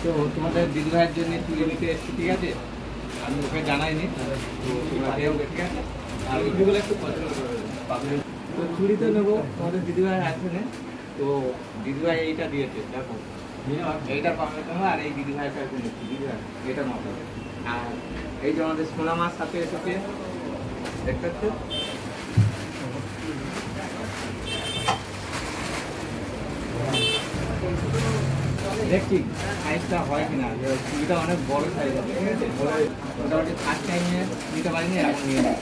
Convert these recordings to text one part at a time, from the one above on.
তো তোমাদের দিদিভাইয়ের জন্য চুড়ি নিতে এসছি, ঠিক আছে? আমি ওকে জানাইনি, তো তোমরা দেও, ঠিক আছে? আর চুড়িগুলো একটু পছন্দ করবে। তো চুড়ি তো নেবো, তোমাদের দিদিভাই আছে না, তো দিদিভাই এইটা দিয়েছে, দেখো এইটা পাবে তোমার, আর এই দিদিভাইটা নিচ্ছি, দিদিভাই এটা মাপা। আর এই যে আমাদের সোনা মাছ সাথে এসেছে, দেখতে পাচ্ছ? দেখছি সাইজটা হয় কিনা, চুড়িটা অনেক বড় সাইজ আছে, ঠিক আছে? মোটামুটি ফার্স্ট টাইমে নিতে পারিনি, এখন নিয়ে নিই।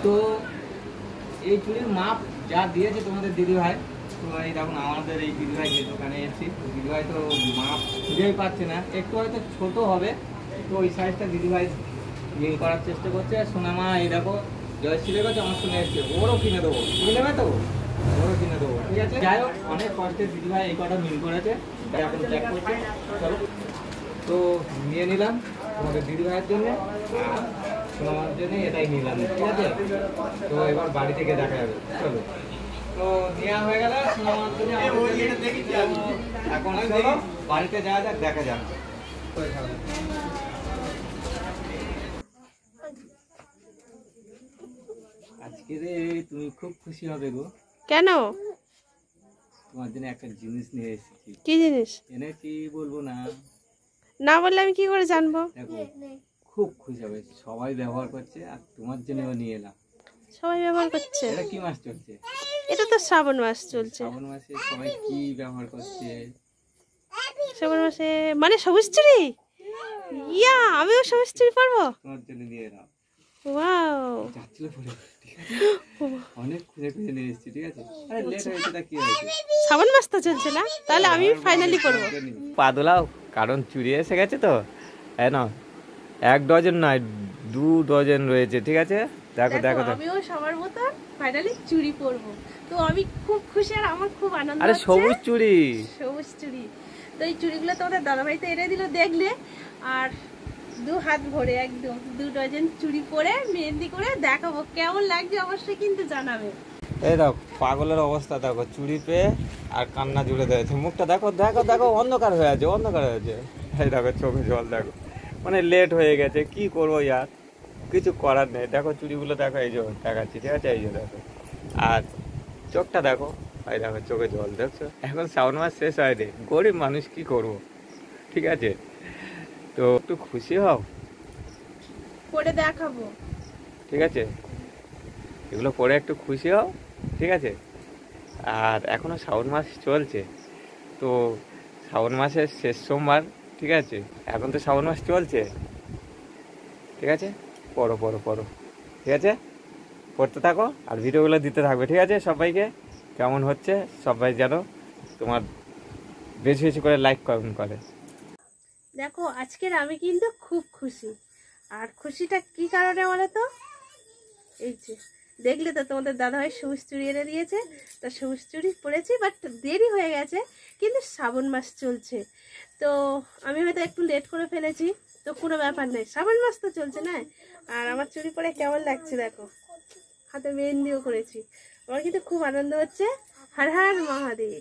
তো এই চুড়ির মাপ যা দিয়েছে তোমাদের দিদিভাই, তো এই দেখুন আমাদের এই দিদিভাই যে দোকানে এসেছি, দিদিভাই তো মাপ খুঁজেই পাচ্ছে না, একটু হয়তো ছোট হবে, তো ওই সাইজটা দিদিভাই ইয়ে করার চেষ্টা করছে। আর সোনামা এই দেখো জয়শ্রীর কাছে আমার সঙ্গে এসছে, ওরও কিনে দেবো, কিনে নেবে তো? ওরও কিনে দেবো, ঠিক আছে? যাই হোক, অনেক কষ্টে দিদিভাই এই কটা মিল করেছে, তাই এখন চেক করছে। চলো, তো নিয়ে নিলাম তোমাদের দিদিভাইয়ের জন্যে, আর সোনামার জন্য এটাই নিলাম, ঠিক আছে? তো এবার বাড়ি থেকে দেখা যাবে, চলো। তো নেওয়া হয়ে গেল সোনামার জন্য, এখন চলো বাড়িতে যাওয়া যাক, দেখা যাক। আজকে রে তুমি খুব খুশি হবে গো। কেন? তোমার জন্য একটা জিনিস নিয়ে এসেছি। কি জিনিস? এনেছি বলবো না, না বললে আমি কি করে জানবো? দেখো খুব খুশি হবে, সবাই ব্যবহার করছে, আর তোমার জন্য নিয়ে এলাম। সবাই ব্যবহার করছে? এটা কি মাস চলছে? এটা তো শ্রাবণ মাস চলছে। শ্রাবণ মাসে সবাই কি ব্যবহার করছে? শ্রাবণ মাসে মানে সবুজ চুড়ি। ইয়া, আমিও সবুজ চুড়ি পরবো। তোমার জন্য নিয়ে এলাম। ওয়াও, যাচ্ছিল পরে, ঠিক আছে? অনেক খুঁজে খুঁজে নিয়ে এসেছি, ঠিক আছে? আরে লেট হয়েছে, তা কি হয়েছে? শ্রাবণ মাস তো চলছে না, তাহলে আমি ফাইনালি পরবো। পা দোলাও, কারণ চুড়ি এসে গেছে তো, হ্যাঁ না, 1 ডজন নয় 2 ডজন রয়েছে, ঠিক আছে? দেখো দেখো, আমিও সবার মতো ফাইনালি চুড়ি পরবো, তো আমি খুব খুশি আর আমার খুব আনন্দ আরে হচ্ছে। সবুজ চুড়ি, সবুজ চুড়ি, তো এই চুড়িগুলো তোমাদের দাদাভাই তো এনে দিল দেখলে, আর 2 হাত ভরে একদম 2 ডজন চুড়ি পরে মেহেন্দি করে দেখাবো, কেমন লাগছে অবশ্যই কিন্তু জানাবে। এই দেখো পাগলের অবস্থা, দেখো চুড়ি পেয়ে আর কান্না জুড়ে দিয়েছে, মুখটা দেখো দেখো দেখো, অন্ধকার হয়ে আছে, অন্ধকার হয়ে আছে। এই দেখো চোখে জল, দেখো মানে লেট হয়ে গেছে, কি করবো ইয়ার, কিছু করার নেই। দেখো চুড়িগুলো দেখো, এই যে দেখাচ্ছি, ঠিক আছে? এই যে দেখো, আর চোখটা দেখো, এই দেখো চোখে জল, দেখছো? এখন শ্রাবণ মাস শেষ হয়নি, গরিব মানুষ কি করব, ঠিক আছে? তো একটু খুশি হও, পরে দেখাবো, ঠিক আছে? এগুলো পরে একটু খুশি হও, ঠিক আছে? আর এখনো শ্রাবণ মাস চলছে, তো শ্রাবণ মাসের শেষ সোমবার, ঠিক আছে? এখন তো শ্রাবণ মাস চলছে, ঠিক আছে? পড়ো পড়ো পড়ো, ঠিক আছে? পড়তে থাকো আর ভিডিওগুলো দিতে থাকবে, ঠিক আছে? সবাইকে কেমন হচ্ছে সবাই যেন তোমার বেশি বেশি করে লাইক কমেন্ট করে। দেখো আজকের আমি কিন্তু খুব খুশি, আর খুশিটা কি কারণে বলো তো? এই যে দেখলে তো তোমাদের দাদাভাই সবুজ চুড়ি এনে দিয়েছে, তা সবুজ চুড়ি পরেছি, বাট দেরি হয়ে গেছে, কিন্তু শ্রাবণ মাস চলছে, তো আমি হয়তো একটু লেট করে ফেলেছি, তো কোনো ব্যাপার নেই, শ্রাবণ মাস তো চলছে না। আর আমার চুড়ি পরে কেমন লাগছে দেখো, হাতে মেহেন্দিও করেছি, আমার কিন্তু খুব আনন্দ হচ্ছে। হর হর মহাদেব।